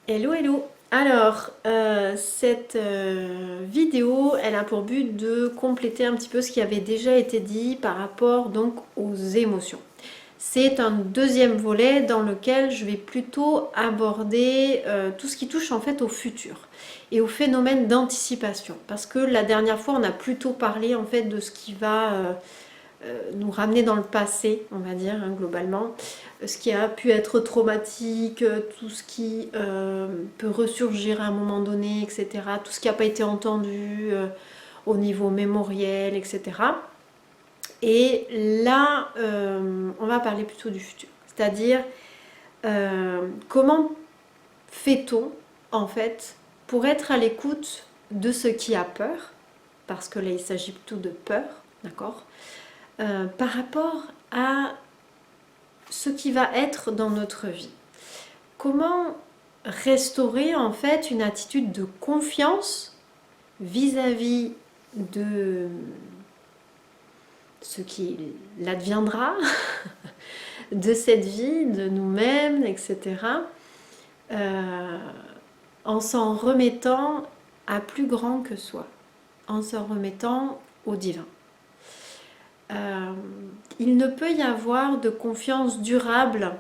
Hello, hello! Alors, cette vidéo, elle a pour but de compléter un petit peu ce qui avait déjà été dit par rapport donc aux émotions. C'est un deuxième volet dans lequel je vais plutôt aborder tout ce qui touche en fait au futur et au phénomène d'anticipation. Parce que la dernière fois, on a plutôt parlé en fait de ce qui va nous ramener dans le passé, on va dire, hein, globalement, ce qui a pu être traumatique, tout ce qui peut ressurgir à un moment donné, etc., tout ce qui n'a pas été entendu au niveau mémoriel, etc. Et là, on va parler plutôt du futur, c'est-à-dire comment fait-on, en fait, pour être à l'écoute de ce qui a peur, parce que là, il s'agit plutôt de peur, d'accord, par rapport à ce qui va être dans notre vie. Comment restaurer en fait une attitude de confiance vis-à-vis de ce qui l'adviendra, de cette vie, de nous-mêmes, etc. En s'en remettant à plus grand que soi, en s'en remettant au divin. Il ne peut y avoir de confiance durable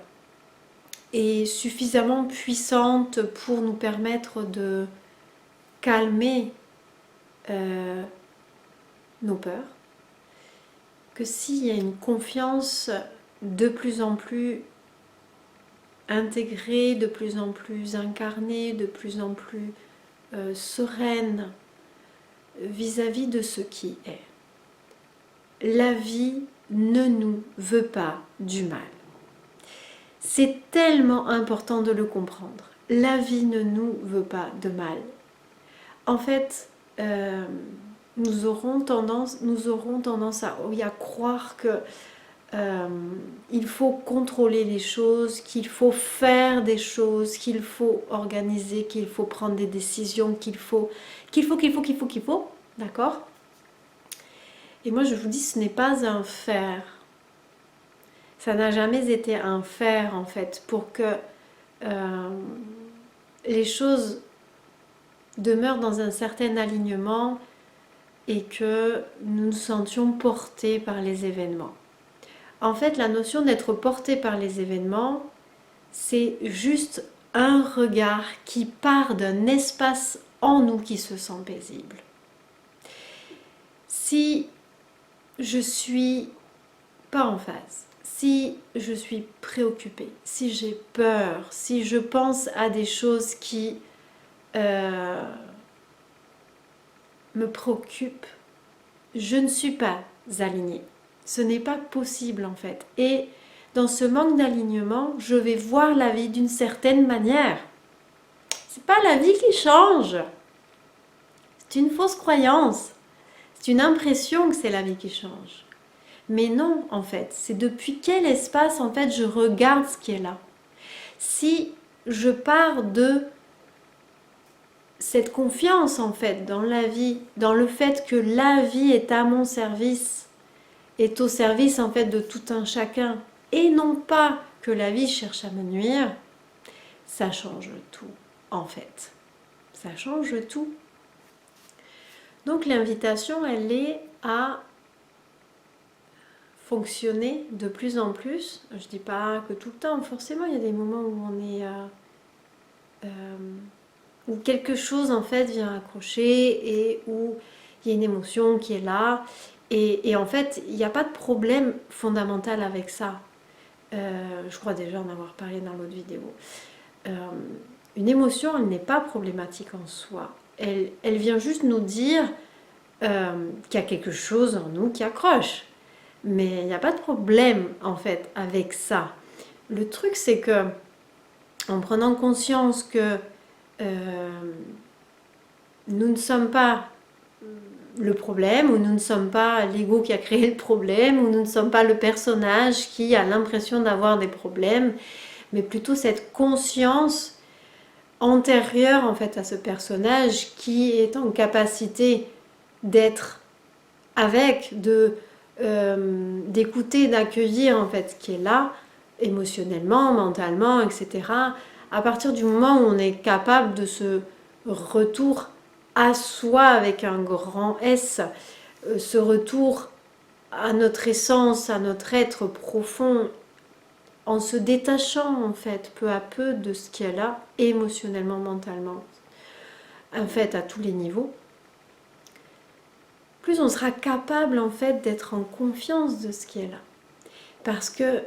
et suffisamment puissante pour nous permettre de calmer nos peurs que s'il y a une confiance de plus en plus intégrée, de plus en plus incarnée, de plus en plus sereine vis-à-vis de ce qui est. La vie ne nous veut pas du mal. C'est tellement important de le comprendre. La vie ne nous veut pas de mal. En fait, nous aurons tendance à croire que il faut contrôler les choses, qu'il faut faire des choses, qu'il faut organiser, qu'il faut prendre des décisions, qu'il faut, d'accord? Et moi je vous dis, ce n'est pas un faire. Ça n'a jamais été un faire en fait, pour que les choses demeurent dans un certain alignement et que nous nous sentions portés par les événements. En fait, la notion d'être porté par les événements, c'est juste un regard qui part d'un espace en nous qui se sent paisible. Si je suis pas en phase, si je suis préoccupée, si j'ai peur, si je pense à des choses qui me préoccupent, je ne suis pas alignée. Ce n'est pas possible en fait. Et dans ce manque d'alignement, je vais voir la vie d'une certaine manière. C'est pas la vie qui change. C'est une fausse croyance. C'est une impression que c'est la vie qui change. Mais non, en fait, c'est depuis quel espace en fait je regarde ce qui est là. Si je pars de cette confiance en fait dans la vie, dans le fait que la vie est à mon service, est au service en fait de tout un chacun, et non pas que la vie cherche à me nuire, ça change tout en fait. Ça change tout. Donc l'invitation, elle est à fonctionner de plus en plus. Je dis pas que tout le temps, forcément, il y a des moments où on est où quelque chose en fait vient accrocher et où il y a une émotion qui est là. Et en fait, il n'y a pas de problème fondamental avec ça. Je crois déjà en avoir parlé dans l'autre vidéo. Une émotion, elle n'est pas problématique en soi. Elle vient juste nous dire qu'il y a quelque chose en nous qui accroche. Mais il n'y a pas de problème en fait avec ça. Le truc, c'est que en prenant conscience que nous ne sommes pas le problème, ou nous ne sommes pas l'ego qui a créé le problème, ou nous ne sommes pas le personnage qui a l'impression d'avoir des problèmes, mais plutôt cette conscience antérieure en fait à ce personnage qui est en capacité d'être avec, d'écouter, d'accueillir en fait ce qui est là, émotionnellement, mentalement, etc., à partir du moment où on est capable de ce retour à soi avec un grand S, ce retour à notre essence, à notre être profond, en se détachant en fait peu à peu de ce qui est là, émotionnellement, mentalement, en fait à tous les niveaux, plus on sera capable en fait d'être en confiance de ce qui est là. Parce que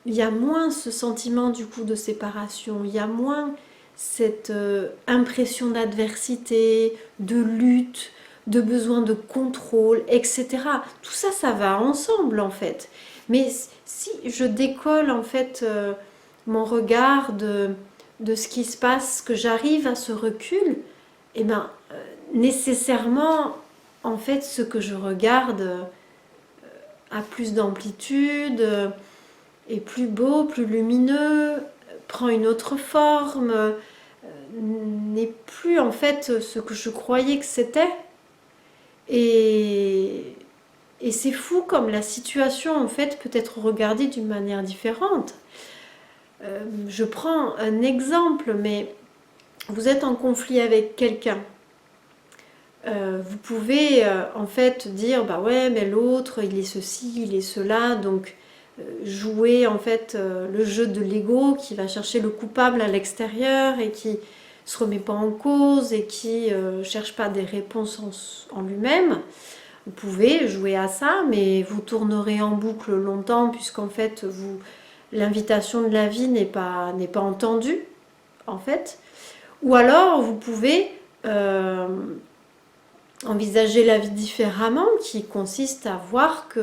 il y a moins ce sentiment du coup de séparation, il y a moins cette impression d'adversité, de lutte, de besoin de contrôle, etc. Tout ça, ça va ensemble en fait. Mais si je décolle en fait mon regard de ce qui se passe, que j'arrive à ce recul, eh ben nécessairement en fait ce que je regarde a plus d'amplitude, est plus beau, plus lumineux, prend une autre forme, n'est plus en fait ce que je croyais que c'était. Et c'est fou comme la situation en fait peut être regardée d'une manière différente. Je prends un exemple, mais vous êtes en conflit avec quelqu'un. Vous pouvez en fait dire bah ouais mais l'autre il est ceci, il est cela, donc jouer en fait le jeu de l'ego qui va chercher le coupable à l'extérieur et qui se remet pas en cause et qui cherche pas des réponses en lui-même. Vous pouvez jouer à ça, mais vous tournerez en boucle longtemps puisqu'en fait l'invitation de la vie n'est pas entendue en fait. Ou alors vous pouvez envisager la vie différemment, qui consiste à voir que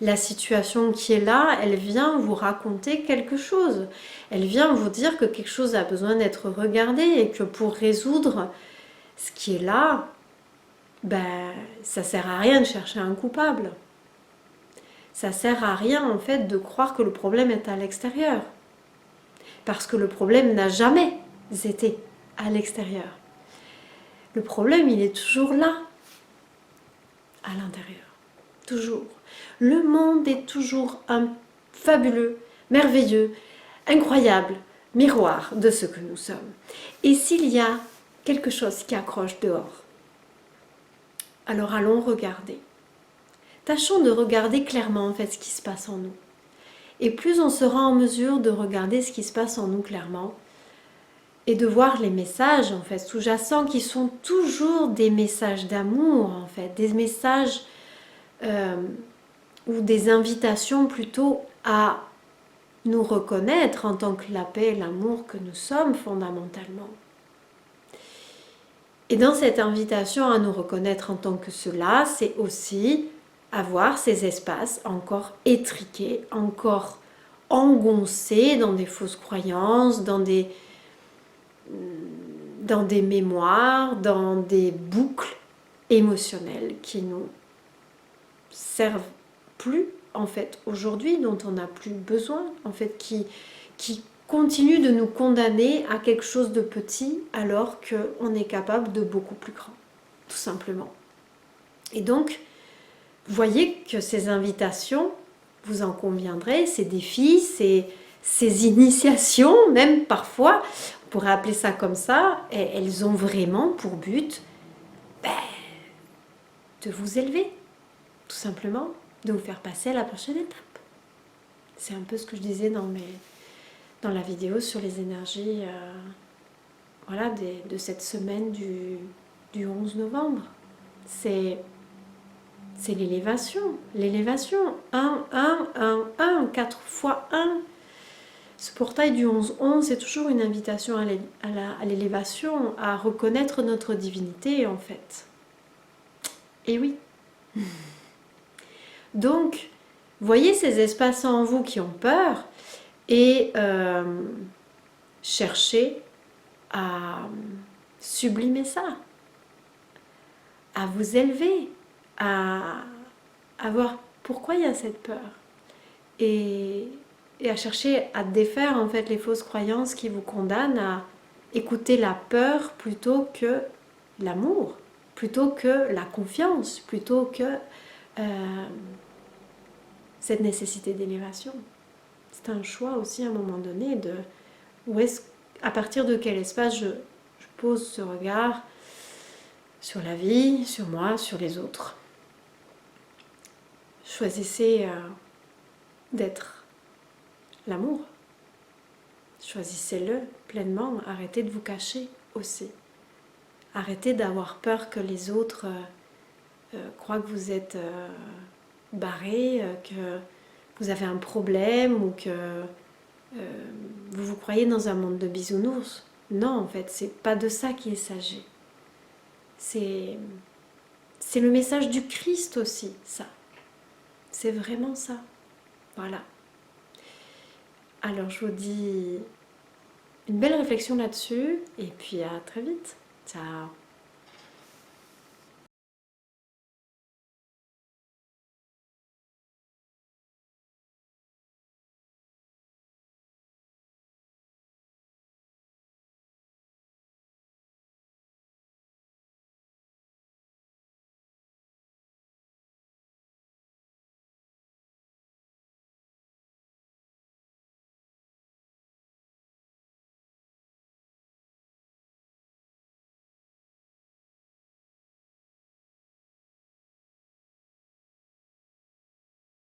la situation qui est là, elle vient vous raconter quelque chose. Elle vient vous dire que quelque chose a besoin d'être regardé et que pour résoudre ce qui est là, ça sert à rien de chercher un coupable. Ça sert à rien en fait de croire que le problème est à l'extérieur. Parce que le problème n'a jamais été à l'extérieur. Le problème, il est toujours là, à l'intérieur. Toujours. Le monde est toujours un fabuleux, merveilleux, incroyable miroir de ce que nous sommes. Et s'il y a quelque chose qui accroche dehors, alors allons regarder. Tâchons de regarder clairement en fait ce qui se passe en nous. Et plus on sera en mesure de regarder ce qui se passe en nous clairement, et de voir les messages en fait sous-jacents qui sont toujours des messages d'amour en fait, des messages ou des invitations plutôt à nous reconnaître en tant que la paix et l'amour que nous sommes fondamentalement. Et dans cette invitation à nous reconnaître en tant que cela, c'est aussi avoir ces espaces encore étriqués, encore engoncés dans des fausses croyances, dans des mémoires, dans des boucles émotionnelles qui nous servent plus en fait aujourd'hui, dont on n'a plus besoin, en fait, qui continuent de nous condamner à quelque chose de petit alors qu'on est capable de beaucoup plus grand, tout simplement. Et donc, voyez que ces invitations, vous en conviendrez, ces défis, ces initiations, même parfois, on pourrait appeler ça comme ça, et elles ont vraiment pour but de vous élever, tout simplement, de vous faire passer à la prochaine étape. C'est un peu ce que je disais dans la vidéo sur les énergies de cette semaine du 11 novembre. C'est l'élévation. 1, 4 fois 1. Ce portail du 11-11, c'est toujours une invitation à l'élévation, à reconnaître notre divinité en fait. Et oui. Donc, voyez ces espaces en vous qui ont peur et cherchez à sublimer ça, à vous élever, à voir pourquoi il y a cette peur et à chercher à défaire en fait les fausses croyances qui vous condamnent à écouter la peur plutôt que l'amour, plutôt que la confiance, plutôt que cette nécessité d'élévation. C'est un choix aussi à un moment donné de à partir de quel espace je pose ce regard sur la vie, sur moi, sur les autres. Choisissez d'être l'amour. Choisissez-le pleinement. Arrêtez de vous cacher aussi. Arrêtez d'avoir peur que les autres croient que vous êtes barré, que vous avez un problème ou que vous vous croyez dans un monde de bisounours. Non, en fait, c'est pas de ça qu'il s'agit. C'est le message du Christ aussi, ça. C'est vraiment ça. Voilà. Alors, je vous dis une belle réflexion là-dessus et puis à très vite. Ciao.